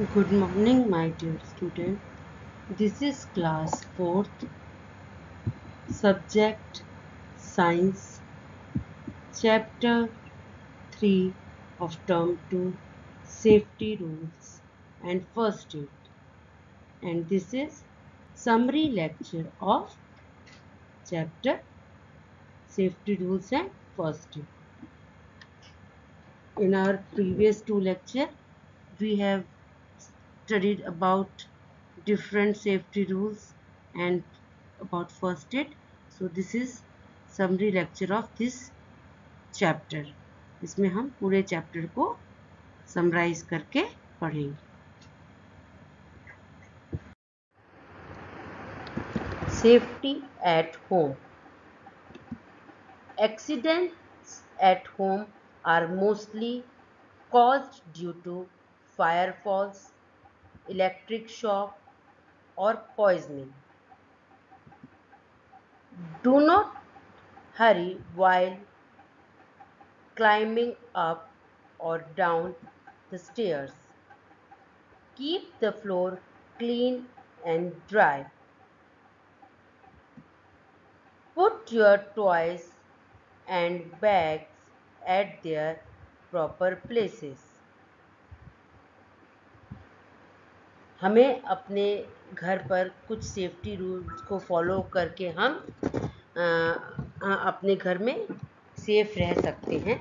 Good morning, my dear student. This is class 4th, subject Science, chapter 3 of term 2, Safety Rules and First Aid. And this is summary lecture of chapter Safety Rules and First Aid. In our previous two lectures, we have studied about different safety rules and about first aid. So this is summary lecture of this chapter. इसमें हम पूरे chapter को summarise करके पढ़ेंगे. Safety at home. Accidents at home are mostly caused due to fire falls, electric shock, or poisoning. Do not hurry while climbing up or down the stairs. Keep the floor clean and dry. Put your toys and bags at their proper places. हमें अपने घर पर कुछ safety rules को follow करके हम अपने घर में सेफ रह सकते हैं,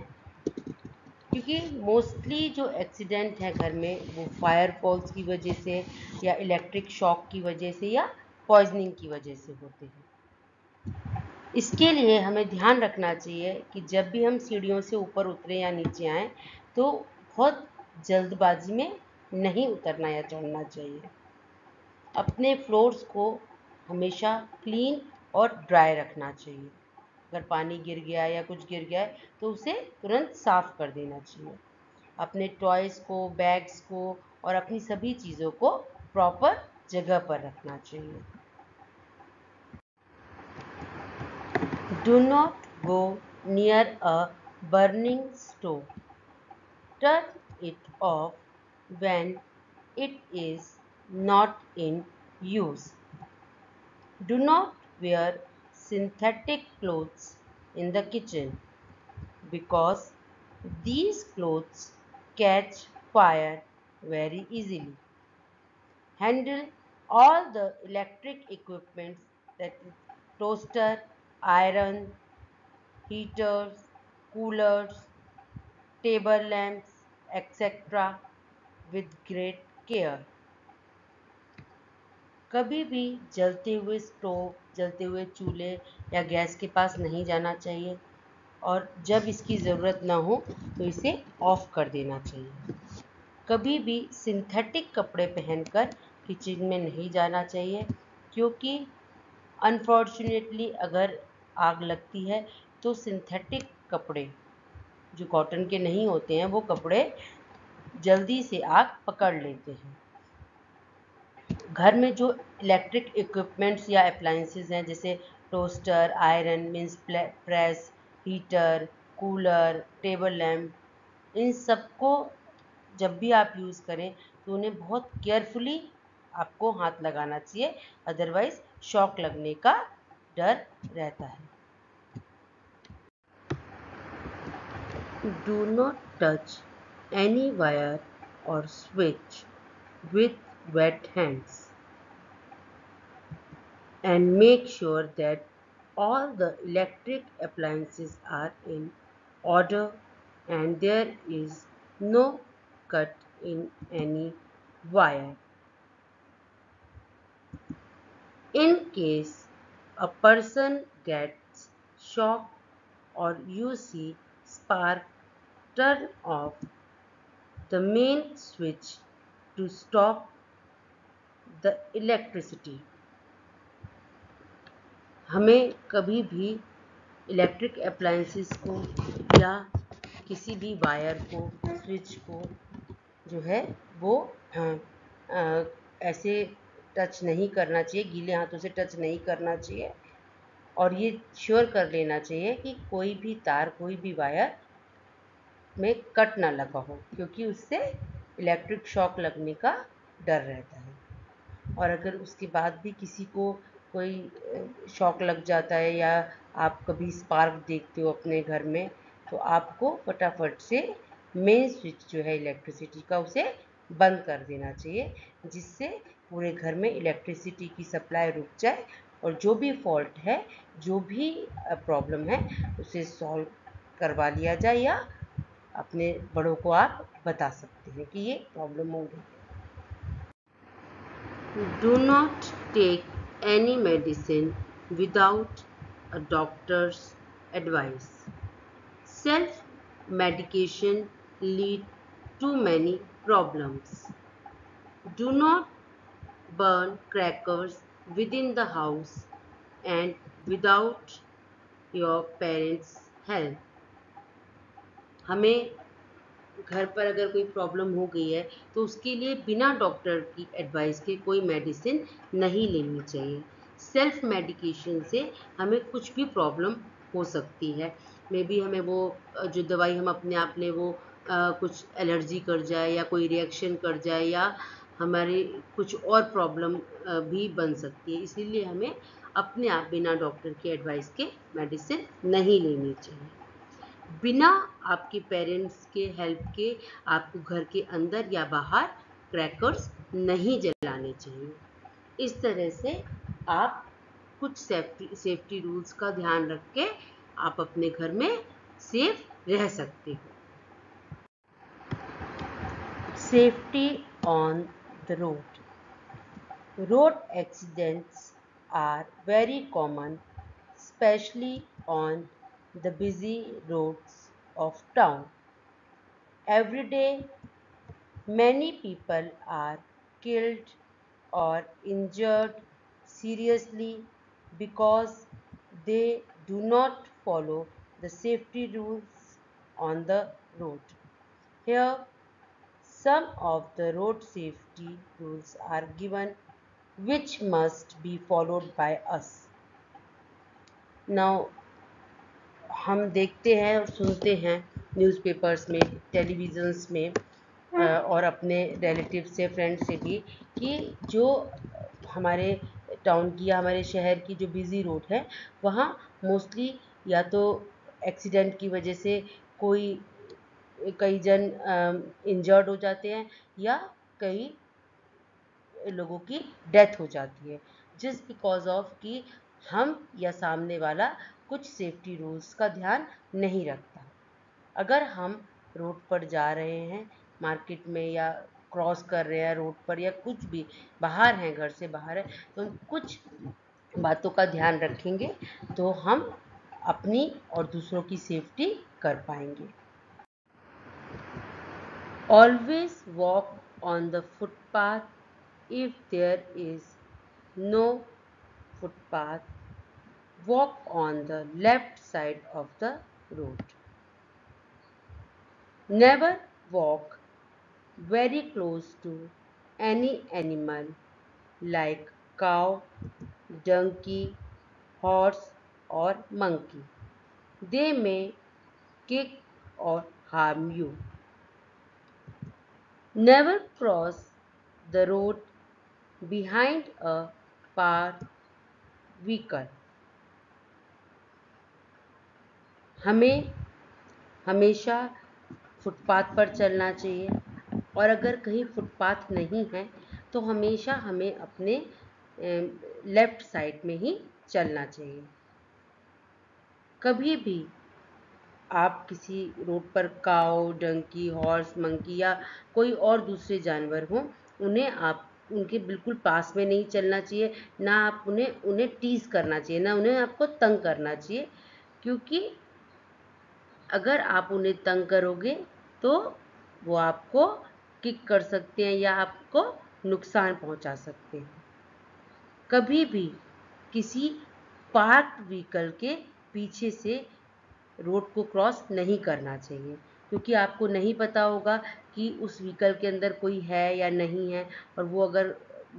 क्योंकि मोस्टली जो एक्सीडेंट है घर में वो फायर फॉल्स की वजह से या इलेक्ट्रिक शॉक की वजह से या पॉइजनिंग की वजह से होते हैं. इसके लिए हमें ध्यान रखना चाहिए कि जब भी हम सीढ़ियों से ऊपर उतरे या नीचे आएँ तो बहुत जल्दबाजी में नहीं उतरना या चढ़ना चाहिए. अपने फ्लोर्स को हमेशा क्लीन और ड्राई रखना चाहिए. अगर पानी गिर गया या कुछ गिर गया है तो उसे तुरंत साफ कर देना चाहिए. अपने टॉयज़ को, बैग्स को और अपनी सभी चीज़ों को प्रॉपर जगह पर रखना चाहिए. Do not go near a burning stove. Turn it off when it is not in use. Do not wear synthetic clothes in the kitchen because these clothes catch fire very easily. Handle all the electric equipment, that is toaster, iron, heaters, coolers, table lamps, etc. with great care. कभी भी जलते हुए stove, जलते हुए चूल्हे या gas के पास नहीं जाना चाहिए और जब इसकी ज़रूरत ना हो तो इसे ऑफ कर देना चाहिए. कभी भी सिंथेटिक कपड़े पहनकर किचन में नहीं जाना चाहिए, क्योंकि अनफॉर्चुनेटली अगर आग लगती है तो सिंथेटिक कपड़े जो कॉटन के नहीं होते हैं वो कपड़े जल्दी से आग पकड़ लेते हैं. घर में जो इलेक्ट्रिक इक्विपमेंट्स या अप्लायंसेस हैं जैसे toaster, iron means press, heater, cooler, table lamp, इन सबको जब भी आप यूज़ करें तो उन्हें बहुत केयरफुली आपको हाथ लगाना चाहिए, अदरवाइज़ शॉक लगने का डर रहता है. Do not touch any wire or switch with wet hands, and make sure that all the electric appliances are in order and there is no cut in any wire. In case a person gets shocked or you see spark, turn off the main switch to stop the electricity. हमें कभी भी electric appliances को या किसी भी wire को, switch को जो है वो ऐसे टच नहीं करना चाहिए, गीले हाथों से टच नहीं करना चाहिए और ये श्योर कर लेना चाहिए कि कोई भी तार, कोई भी वायर में कट ना लगा हो, क्योंकि उससे इलेक्ट्रिक शॉक लगने का डर रहता है। और अगर उसके बाद भी किसी को कोई शॉक लग जाता है या आप कभी स्पार्क देखते हो अपने घर में, तो आपको फटाफट से मेन स्विच जो है इलेक्ट्रिसिटी का उसे बंद कर देना चाहिए, जिससे पूरे घर में इलेक्ट्रिसिटी की सप्लाई रुक जाए और जो भी फॉल्ट है, जो भी प्रॉब्लम है, उसे सॉल्व करवा लिया जाए या अपने बड़ों को आप बता सकते हैं कि ये प्रॉब्लम हो रही है। Do not take any medicine without a doctor's advice. Self-medication lead to many problems. Do not burn crackers within the house and without your parents' help. हमें घर पर अगर कोई प्रॉब्लम हो गई है तो उसके लिए बिना डॉक्टर की एडवाइस के कोई मेडिसिन नहीं लेनी चाहिए। सेल्फ मेडिकेशन से हमें कुछ भी प्रॉब्लम हो सकती है। मे बी हमें वो जो दवाई हम अपने आप लें वो कुछ एलर्जी कर जाए या कोई रिएक्शन कर जाए या हमारी कुछ और प्रॉब्लम भी बन सकती है। इसीलिए हमें अपने आप बिना डॉक्टर की एडवाइस के मेडिसिन नहीं लेनी चाहिए। बिना आपके पेरेंट्स के हेल्प के आपको घर के अंदर या बाहर क्रैकर्स नहीं जलाने चाहिए। इस तरह से आप कुछ सेफ्टी रूल्स का ध्यान रख के आप अपने घर में सेफ रह सकते हो। Safety on the road. Road accidents are very common, especially on the busy roads of town. Every day, many people are killed or injured seriously because they do not follow the safety rules on the road. Here, some of the road safety rules are given which must be followed by us. Now, हम देखते हैं और सुनते हैं newspapers में, televisions में और अपने रिलेटिव से, फ्रेंड से भी कि जो हमारे टाउन की या हमारे शहर की जो बिज़ी रोड है वहाँ मोस्टली या तो एक्सीडेंट की वजह से कई जन इंजर्ड हो जाते हैं या कई लोगों की डेथ हो जाती है, जस्ट बिकॉज ऑफ कि हम या सामने वाला कुछ सेफ्टी रूल्स का ध्यान नहीं रखता। अगर हम रोड पर जा रहे हैं, मार्केट में या क्रॉस कर रहे हैं रोड पर या कुछ भी बाहर हैं, घर से बाहर है, तो हम कुछ बातों का ध्यान रखेंगे तो हम अपनी और दूसरों की सेफ्टी कर पाएंगे। Always walk on the footpath if there is no footpath. Walk on the left side of the road. Never walk very close to any animal like cow, donkey, horse or monkey. They may kick or harm you. Never cross the road behind a parked vehicle. हमें हमेशा footpath पर चलना चाहिए और अगर कहीं footpath नहीं है तो हमेशा हमें अपने लेफ़्ट साइड में ही चलना चाहिए। कभी भी आप किसी रोड पर काऊ, डंकी, हॉर्स, मंकी या कोई और दूसरे जानवर हों, उन्हें आप उनके बिल्कुल पास में नहीं चलना चाहिए, ना आप उन्हें टीज़ करना चाहिए, ना उन्हें आपको तंग करना चाहिए, क्योंकि अगर आप उन्हें तंग करोगे तो वो आपको किक कर सकते हैं या आपको नुकसान पहुंचा सकते हैं। कभी भी किसी पार्क्ड व्हीकल के पीछे से रोड को क्रॉस नहीं करना चाहिए, क्योंकि आपको नहीं पता होगा कि उस व्हीकल के अंदर कोई है या नहीं है, और वो अगर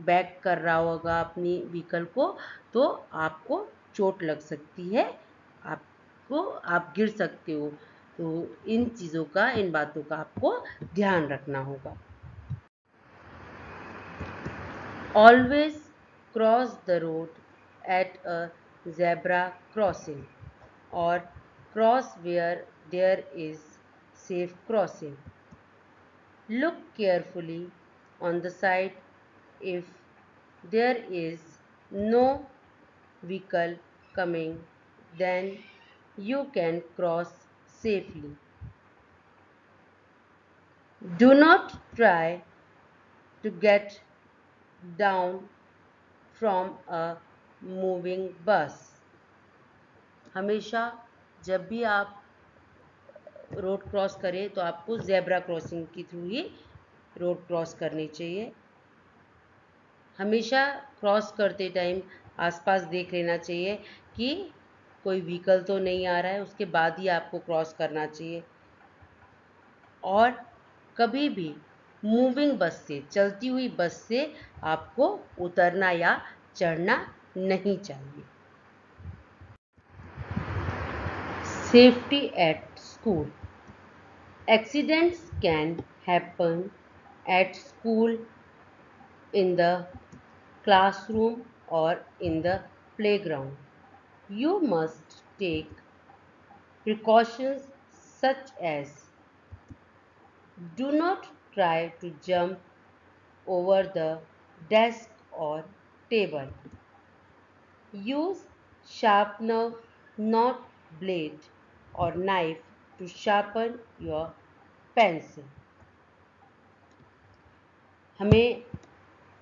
बैक कर रहा होगा अपनी व्हीकल को तो आपको चोट लग सकती है, आप गिर सकते हो। तो इन बातों का आपको ध्यान रखना होगा। Always cross the road at a zebra crossing or cross where there is safe crossing. Look carefully on the side if there is no vehicle coming, then you can cross safely. Do not try to get down from a moving bus. हमेशा जब भी आप road cross करें तो आपको zebra crossing के through ही road cross करनी चाहिए। हमेशा क्रॉस करते टाइम आसपास देख लेना चाहिए कि कोई व्हीकल तो नहीं आ रहा है, उसके बाद ही आपको क्रॉस करना चाहिए। और कभी भी मूविंग बस से, चलती हुई बस से आपको उतरना या चढ़ना नहीं चाहिए। Safety at school. Accidents can happen at school, in the classroom, or in the playground. You must take precautions such as do not try to jump over the desk or table. Use sharpener, not blade or knife to sharpen your pencil. हमें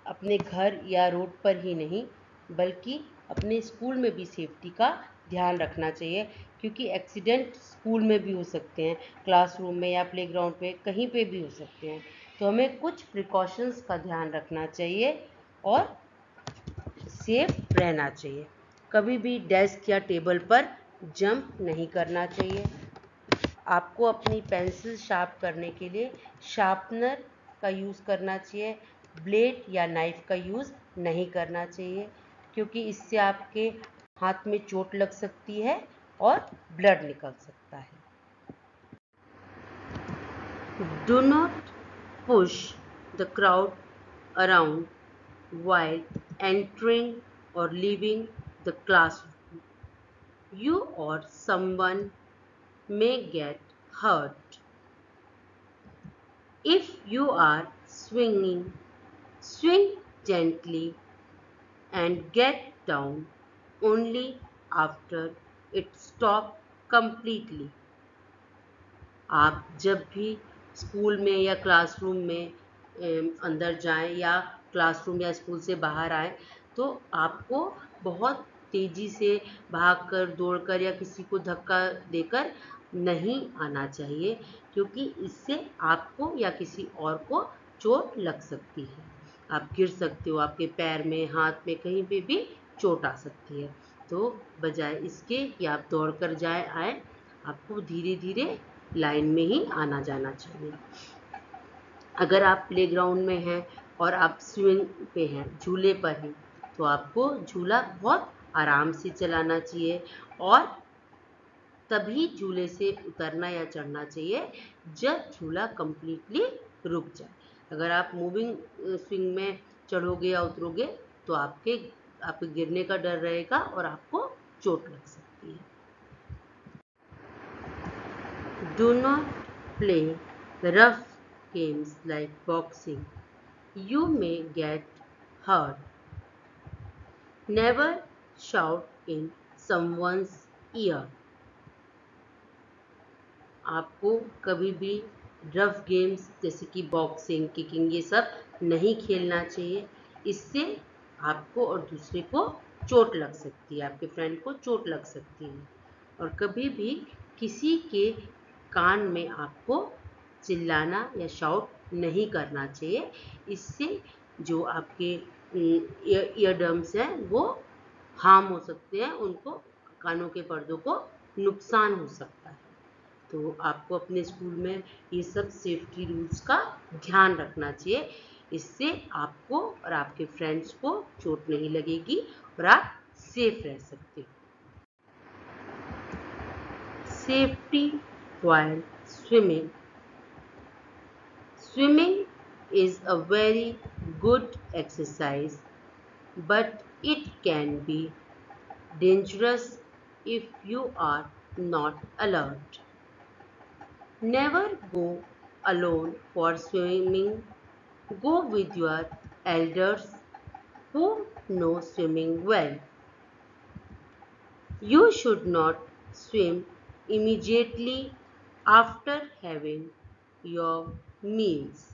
अपने घर या road पर ही नहीं बल्कि अपने school में भी सेफ्टी का ध्यान रखना चाहिए, क्योंकि एक्सीडेंट स्कूल में भी हो सकते हैं, क्लासरूम में या प्लेग्राउंड पे, कहीं पे भी हो सकते हैं। तो हमें कुछ प्रिकॉशंस का ध्यान रखना चाहिए और सेफ रहना चाहिए। कभी भी डेस्क या टेबल पर जंप नहीं करना चाहिए। आपको अपनी पेंसिल शार्प करने के लिए शार्पनर का यूज़ करना चाहिए, ब्लेड या नाइफ का यूज़ नहीं करना चाहिए, क्योंकि इससे आपके हाथ में चोट लग सकती है और ब्लड निकल सकता है। Do not push the crowd around while entering or leaving the classroom. You or someone may get hurt. If you are swinging, swing gently and get down only after it stops completely. आप जब भी school में या classroom में अंदर जाएं या classroom या स्कूल से बाहर आएं तो आपको बहुत तेज़ी से भागकर, दौड़कर या किसी को धक्का देकर नहीं आना चाहिए, क्योंकि इससे आपको या किसी और को चोट लग सकती है। आप गिर सकते हो, आपके पैर में, हाथ में, कहीं पे भी चोट आ सकती है। तो बजाय इसके कि आप दौड़कर जाए आए, आपको धीरे धीरे लाइन में ही आना जाना चाहिए। अगर आप प्लेग्राउंड में हैं और आप स्विंग पे हैं, झूले पर हैं, तो आपको झूला बहुत आराम से चलाना चाहिए और तभी झूले से उतरना या चढ़ना चाहिए जब झूला कंप्लीटली रुक जाए। अगर आप मूविंग स्विंग में चढ़ोगे या उतरोगे तो आपके गिरने का डर रहेगा और आपको चोट लग सकती है। Do not play rough games like boxing. You may get hurt. Never shout in someone's ear. आपको कभी भी रफ गेम्स जैसे कि बॉक्सिंग, किकिंग, ये सब नहीं खेलना चाहिए। इससे आपको और दूसरे को चोट लग सकती है, आपके फ्रेंड को चोट लग सकती है। और कभी भी किसी के कान में आपको चिल्लाना या शाउट नहीं करना चाहिए। इससे जो आपके ईयरडम्स हैं वो हार्म हो सकते हैं, उनको, कानों के पर्दों को नुकसान हो सकता है। तो आपको अपने स्कूल में ये सब सेफ्टी रूल्स का ध्यान रखना चाहिए। इससे आपको और आपके फ्रेंड्स को चोट नहीं लगेगी और आप सेफ रह सकते हो। Safety while swimming. Swimming is a very good exercise, but it can be dangerous if you are not alert. Never go alone for swimming. Go with your elders who know swimming well. You should not swim immediately after having your meals.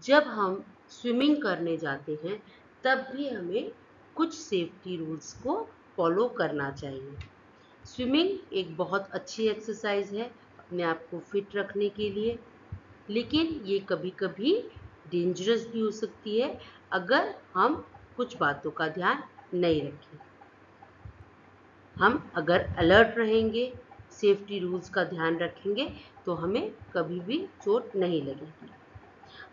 जब हम swimming करने जाते हैं तब भी हमें कुछ safety rules को फॉलो करना चाहिए। स्विमिंग एक बहुत अच्छी एक्सरसाइज है अपने आप को फिट रखने के लिए, लेकिन ये कभी कभी डेंजरस भी हो सकती है अगर हम कुछ बातों का ध्यान नहीं रखें। हम अगर अलर्ट रहेंगे, सेफ्टी रूल्स का ध्यान रखेंगे तो हमें कभी भी चोट नहीं लगेगी।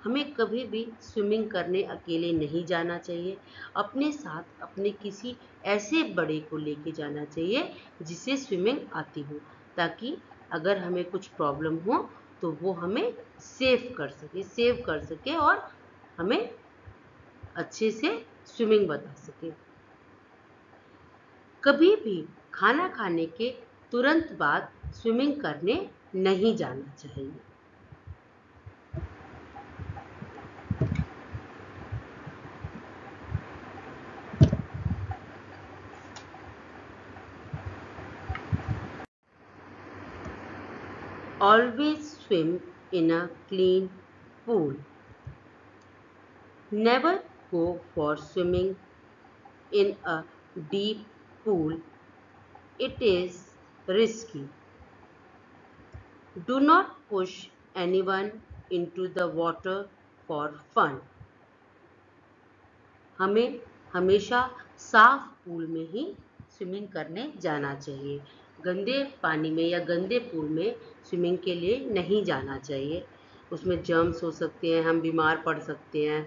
हमें कभी भी स्विमिंग करने अकेले नहीं जाना चाहिए। अपने साथ अपने किसी ऐसे बड़े को लेके जाना चाहिए जिसे स्विमिंग आती हो, ताकि अगर हमें कुछ प्रॉब्लम हो तो वो हमें सेव कर सके और हमें अच्छे से स्विमिंग बता सके। कभी भी खाना खाने के तुरंत बाद स्विमिंग करने नहीं जाना चाहिए। Always swim in a clean pool. Never go for swimming in a deep pool. It is risky. Do not push anyone into the water for fun. हमें हमेशा साफ पूल में ही स्विमिंग करने जाना चाहिए। गंदे पानी में या गंदे पूल में स्विमिंग के लिए नहीं जाना चाहिए। उसमें जर्म्स हो सकते हैं, हम बीमार पड़ सकते हैं।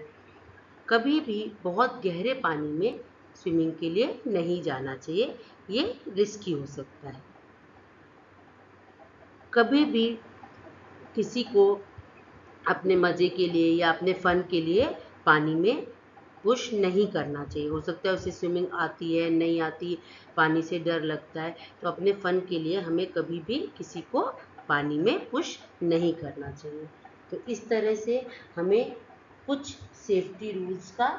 कभी भी बहुत गहरे पानी में स्विमिंग के लिए नहीं जाना चाहिए, ये रिस्की हो सकता है। कभी भी किसी को अपने मज़े के लिए या अपने फ़न के लिए पानी में पुश नहीं करना चाहिए। हो सकता है उसे स्विमिंग आती है, नहीं आती, पानी से डर लगता है, तो अपने फ़न के लिए हमें कभी भी किसी को पानी में पुश नहीं करना चाहिए। तो इस तरह से हमें कुछ सेफ्टी रूल्स का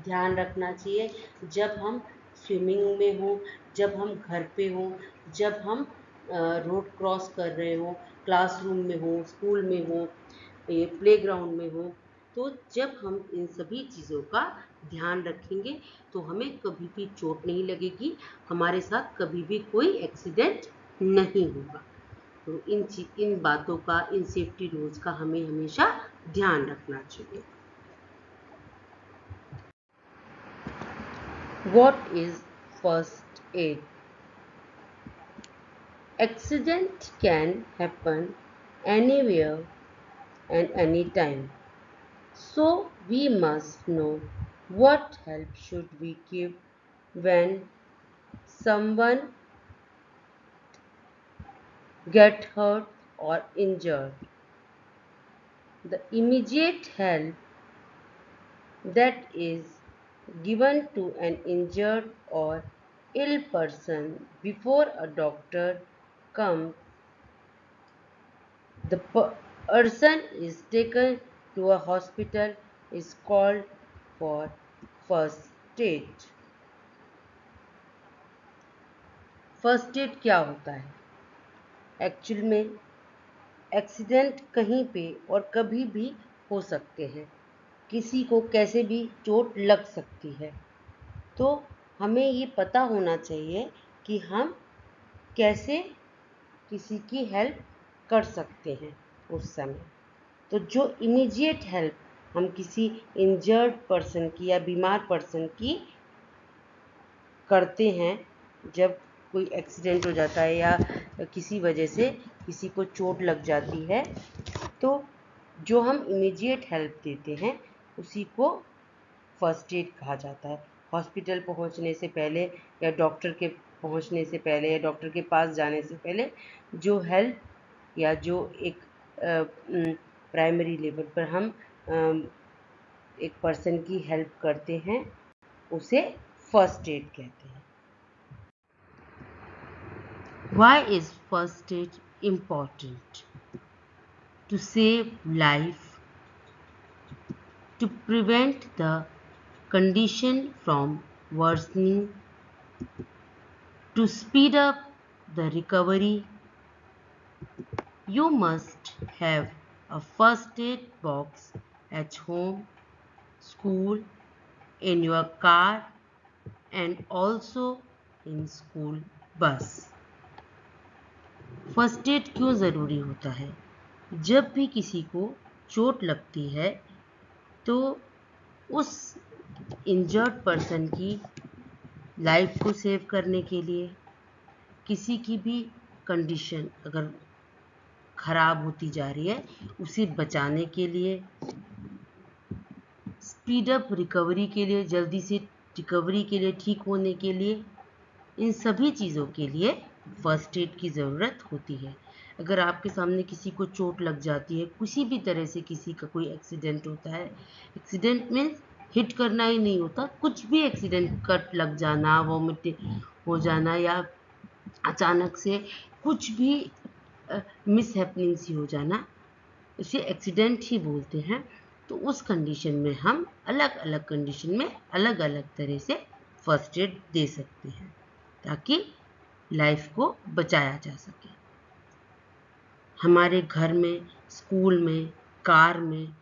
ध्यान रखना चाहिए जब हम स्विमिंग में हों, जब हम घर पे हों, जब हम रोड क्रॉस कर रहे हों, क्लासरूम में हों, स्कूल में हों, प्लेग्राउंड में हों। तो जब हम इन सभी चीज़ों का ध्यान रखेंगे तो हमें कभी भी चोट नहीं लगेगी, हमारे साथ कभी भी कोई एक्सीडेंट नहीं होगा। तो इन बातों का, इन सेफ्टी रूल्स का हमें हमेशा ध्यान रखना चाहिए। What is first aid? Accident can happen anywhere and anytime. So we must know what help should we give when someone get hurt or injured. The immediate help that is given to an injured or ill person before a doctor comes, the person is taken to a hospital is called for first aid. First aid क्या होता है? Actual में accident कहीं पे और कभी भी हो सकते हैं, किसी को कैसे भी चोट लग सकती है। तो हमें ये पता होना चाहिए कि हम कैसे किसी की हेल्प कर सकते हैं उस समय। तो जो इमीडिएट हेल्प हम किसी इंजर्ड पर्सन की या बीमार पर्सन की करते हैं, जब कोई एक्सीडेंट हो जाता है या किसी वजह से किसी को चोट लग जाती है, तो जो हम इमीडिएट हेल्प देते हैं उसी को फर्स्ट एड कहा जाता है। हॉस्पिटल पहुंचने से पहले या डॉक्टर के पहुंचने से पहले या डॉक्टर के पास जाने से पहले जो हेल्प या जो एक प्राइमरी लेवल पर हम एक पर्सन की हेल्प करते हैं, उसे फर्स्ट एड कहते हैं। Why is first aid important? To save life, to prevent the condition from worsening, to speed up the recovery. You must have a first aid box at home, school, in your car, and also in school bus. First aid क्यों ज़रूरी होता है? जब भी किसी को चोट लगती है तो उस इंजर्ड पर्सन की लाइफ को सेव करने के लिए, किसी की भी कंडीशन अगर ख़राब होती जा रही है उसे बचाने के लिए, स्पीड अप रिकवरी के लिए, जल्दी से रिकवरी के लिए, ठीक होने के लिए, इन सभी चीज़ों के लिए फर्स्ट एड की ज़रूरत होती है। अगर आपके सामने किसी को चोट लग जाती है, किसी भी तरह से किसी का कोई एक्सीडेंट होता है, एक्सीडेंट मीन्स हिट करना ही नहीं होता, कुछ भी एक्सीडेंट, कट लग जाना, वॉमिट हो जाना या अचानक से कुछ भी मिस हैपनिंग सी हो जाना, उसे एक्सीडेंट ही बोलते हैं। तो उस कंडीशन में हम अलग अलग कंडीशन में अलग अलग तरह से फर्स्ट एड दे सकते हैं ताकि लाइफ को बचाया जा सके। हमारे घर में, स्कूल में, कार में,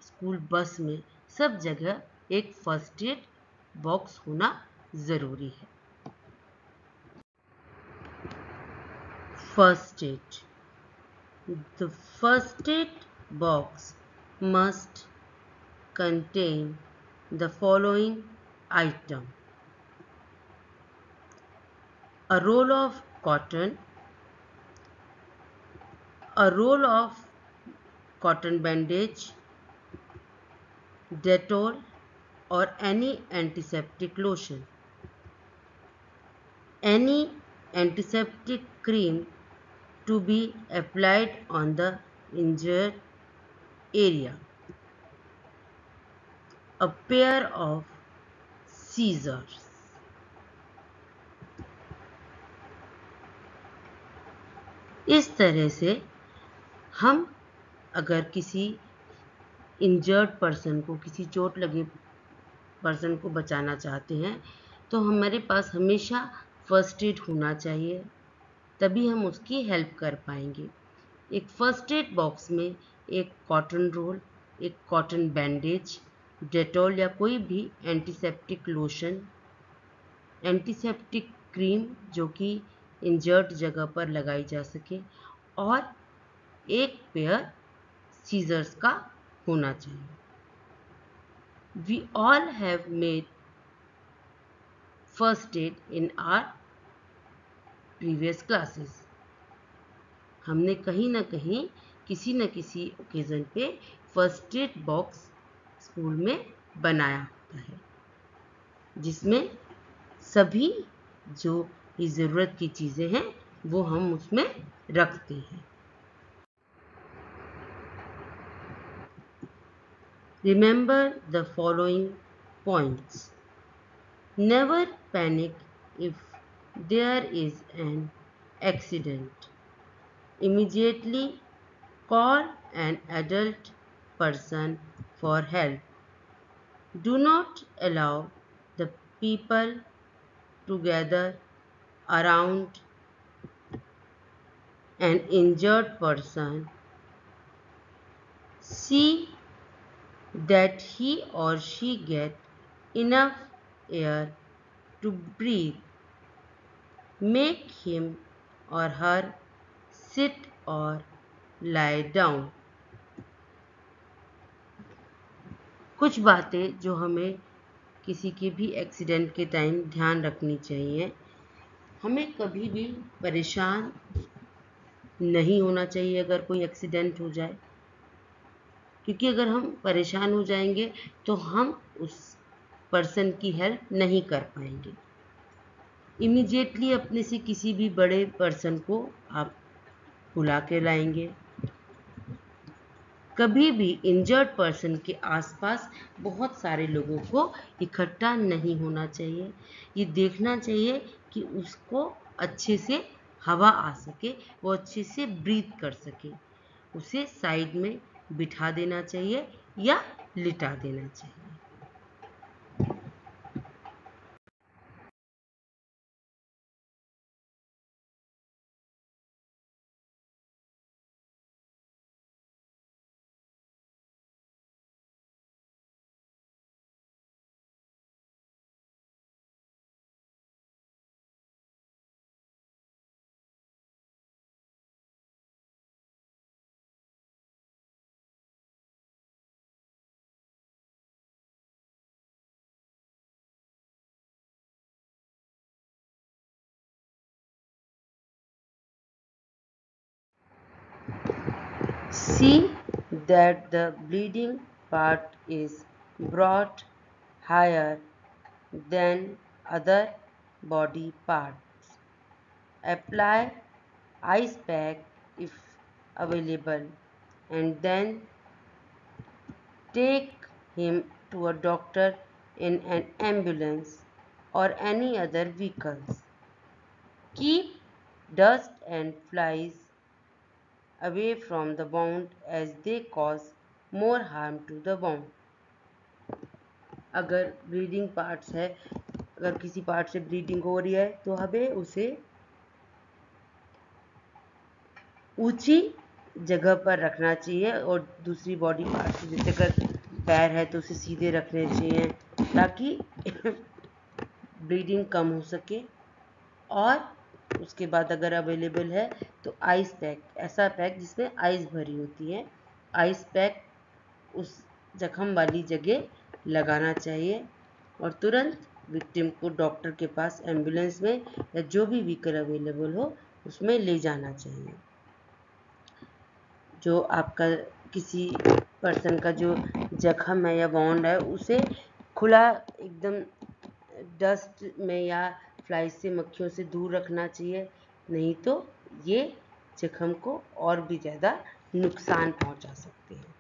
स्कूल बस में, सब जगह एक फर्स्ट एड बॉक्स होना ज़रूरी है। First aid. The first aid box must contain the following item: a roll of cotton, a roll of cotton bandage, Dettol or any antiseptic lotion, any antiseptic cream to be applied on the injured area, a pair of scissors. इस तरह से हम अगर किसी injured person को, किसी चोट लगे पर्सन को बचाना चाहते हैं तो हमारे पास हमेशा फर्स्ट एड होना चाहिए, तभी हम उसकी हेल्प कर पाएंगे। एक फर्स्ट एड बॉक्स में एक कॉटन रोल, एक कॉटन बैंडेज, डेटॉल या कोई भी एंटीसेप्टिक लोशन, एंटीसेप्टिक क्रीम जो कि इंजर्ड जगह पर लगाई जा सके, और एक पेयर सीजर्स का होना चाहिए। We all have made first aid in our previous classes. हमने कहीं ना कहीं किसी न किसी ओकेज़न पे फर्स्ट एड बॉक्स स्कूल में बनाया होता है, जिसमें सभी जो इस ज़रूरत की चीज़ें हैं वो हम उसमें रखते हैं। Remember the following points. Never panic if there is an accident. Immediately call an adult person for help. Do not allow the people to gather around an injured person. See that he or she get enough air to breathe. Make him or her sit or lie down. कुछ बातें जो हमें किसी के भी accident के time ध्यान रखनी चाहिए। हमें कभी भी परेशान नहीं होना चाहिए अगर कोई एक्सीडेंट हो जाए, क्योंकि अगर हम परेशान हो जाएंगे तो हम उस पर्सन की हेल्प नहीं कर पाएंगे। इमीडिएटली अपने से किसी भी बड़े पर्सन को आप बुला के लाएंगे। कभी भी इंजर्ड पर्सन के आसपास बहुत सारे लोगों को इकट्ठा नहीं होना चाहिए। ये देखना चाहिए कि उसको अच्छे से हवा आ सके, वो अच्छे से ब्रीथ कर सके। उसे साइड में बिठा देना चाहिए या लिटा देना चाहिए। See that the bleeding part is brought higher than other body parts. Apply ice pack if available and then take him to a doctor in an ambulance or any other vehicles. Keep dust and flies away from the wound as they cause more harm to the wound. अगर bleeding parts है, अगर किसी part से bleeding हो रही है तो हमें उसे ऊंची जगह पर रखना चाहिए और दूसरी बॉडी पार्ट से, जैसे अगर पैर है तो उसे सीधे रखने चाहिए ताकि ब्लीडिंग कम हो सके। और उसके बाद अगर अवेलेबल है तो आइस पैक, ऐसा पैक जिसमें आइस भरी होती है, आइस पैक उस जख्म वाली जगह लगाना चाहिए और तुरंत विक्टिम को डॉक्टर के पास एम्बुलेंस में या जो भी व्हीकल अवेलेबल हो उसमें ले जाना चाहिए। जो आपका किसी पर्सन का जो जख्म है या वाउंड है उसे खुला एकदम डस्ट में या फ्लाई से, मक्खियों से दूर रखना चाहिए, नहीं तो ये जख्म को और भी ज़्यादा नुकसान पहुंचा सकते हैं।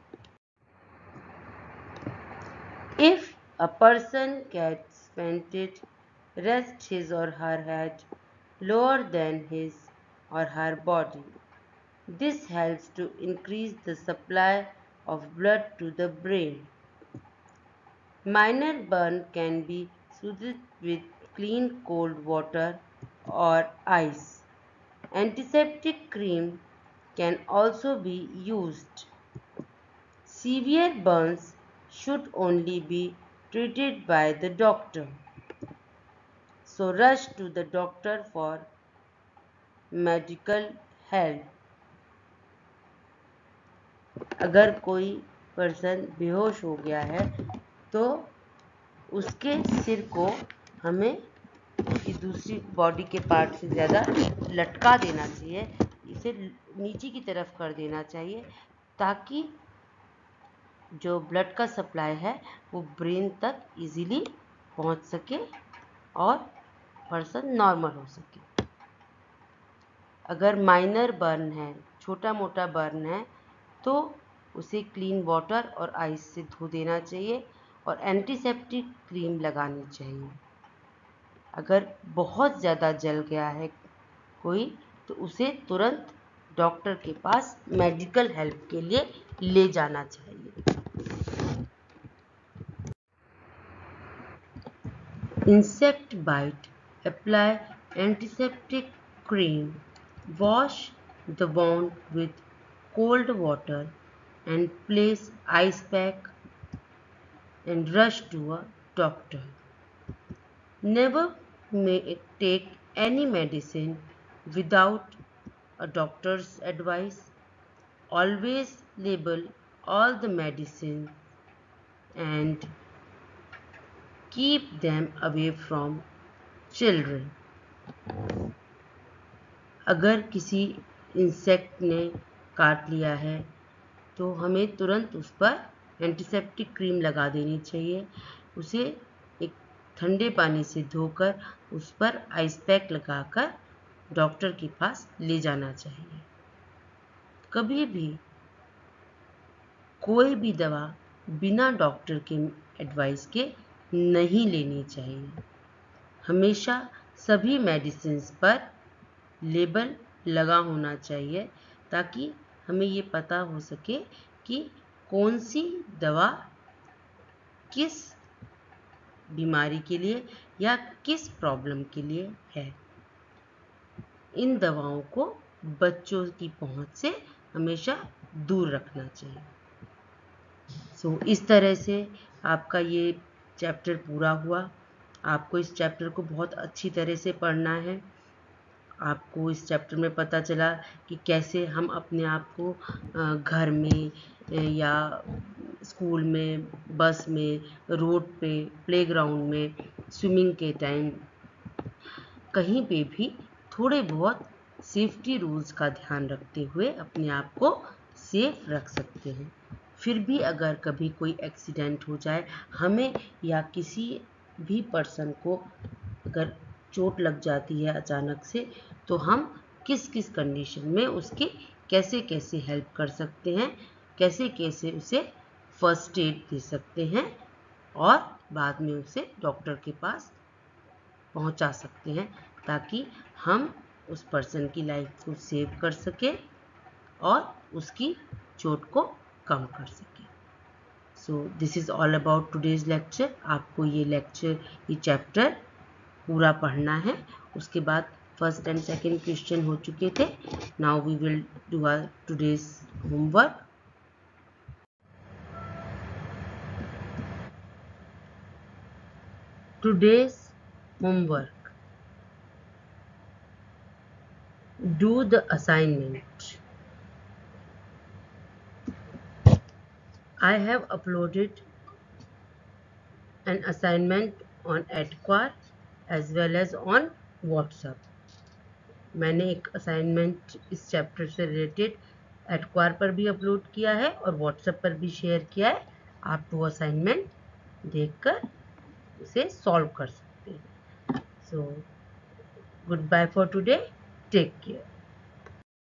If a person gets fainted, rest his or her head lower than his or her body. This helps to increase the supply of blood to the brain. Minor burn can be soothed with clean cold water or ice. Antiseptic cream can also be used. Severe burns should only be treated by the doctor. So rush to the doctor for medical help. अगर कोई person बेहोश हो गया है तो उसके सिर को हमें उसकी दूसरी बॉडी के पार्ट से ज़्यादा लटका देना चाहिए, इसे नीचे की तरफ कर देना चाहिए ताकि जो ब्लड का सप्लाई है वो ब्रेन तक इजीली पहुंच सके और पर्सन नॉर्मल हो सके। अगर माइनर बर्न है, छोटा मोटा बर्न है, तो उसे क्लीन वाटर और आइस से धो देना चाहिए और एंटीसेप्टिक क्रीम लगानी चाहिए। अगर बहुत ज़्यादा जल गया है कोई तो उसे तुरंत डॉक्टर के पास मेडिकल हेल्प के लिए ले जाना चाहिए। Insect bite, apply antiseptic cream, wash the wound with cold water and place ice pack and rush to a doctor. Never take any medicine without a doctor's advice. Always label all the medicines and keep them away from children. अगर किसी insect ने काट लिया है तो हमें तुरंत उस पर एंटीसेप्टिक क्रीम लगा देनी चाहिए। उसे एक ठंडे पानी से धोकर उस पर आइस पैक लगाकर डॉक्टर के पास ले जाना चाहिए। कभी भी कोई भी दवा बिना डॉक्टर के एडवाइस के नहीं लेनी चाहिए। हमेशा सभी मेडिसिन्स पर लेबल लगा होना चाहिए ताकि हमें ये पता हो सके कि कौन सी दवा किस बीमारी के लिए या किस प्रॉब्लम के लिए है। इन दवाओं को बच्चों की पहुंच से हमेशा दूर रखना चाहिए। इस तरह से आपका ये चैप्टर पूरा हुआ। आपको इस चैप्टर को बहुत अच्छी तरह से पढ़ना है। आपको इस चैप्टर में पता चला कि कैसे हम अपने आप को घर में या स्कूल में, बस में, रोड पे, प्लेग्राउंड में, स्विमिंग के टाइम, कहीं पे भी थोड़े बहुत सेफ्टी रूल्स का ध्यान रखते हुए अपने आप को सेफ रख सकते हैं। फिर भी अगर कभी कोई एक्सीडेंट हो जाए, हमें या किसी भी पर्सन को अगर चोट लग जाती है अचानक से, तो हम किस किस कंडीशन में उसकी कैसे कैसे हेल्प कर सकते हैं, कैसे कैसे उसे फर्स्ट एड दे सकते हैं और बाद में उसे डॉक्टर के पास पहुंचा सकते हैं, ताकि हम उस पर्सन की लाइफ को सेव कर सकें और उसकी चोट को कम कर सकें। So this is all about today's lecture. आपको ये चैप्टर पूरा पढ़ना है। उसके बाद फर्स्ट एंड सेकंड क्वेश्चन हो चुके थे। Now we will do our today's homework. Today's homework. Do the assignment. I have uploaded an assignment on Edquar as well as on WhatsApp. मैंने एक असाइनमेंट इस चैप्टर से रिलेटेड एडक्वार पर भी upload किया है और व्हाट्सएप पर भी शेयर किया है। आप वो असाइनमेंट देखकर उसे सॉल्व कर सकते हैं। So goodbye for today, take care.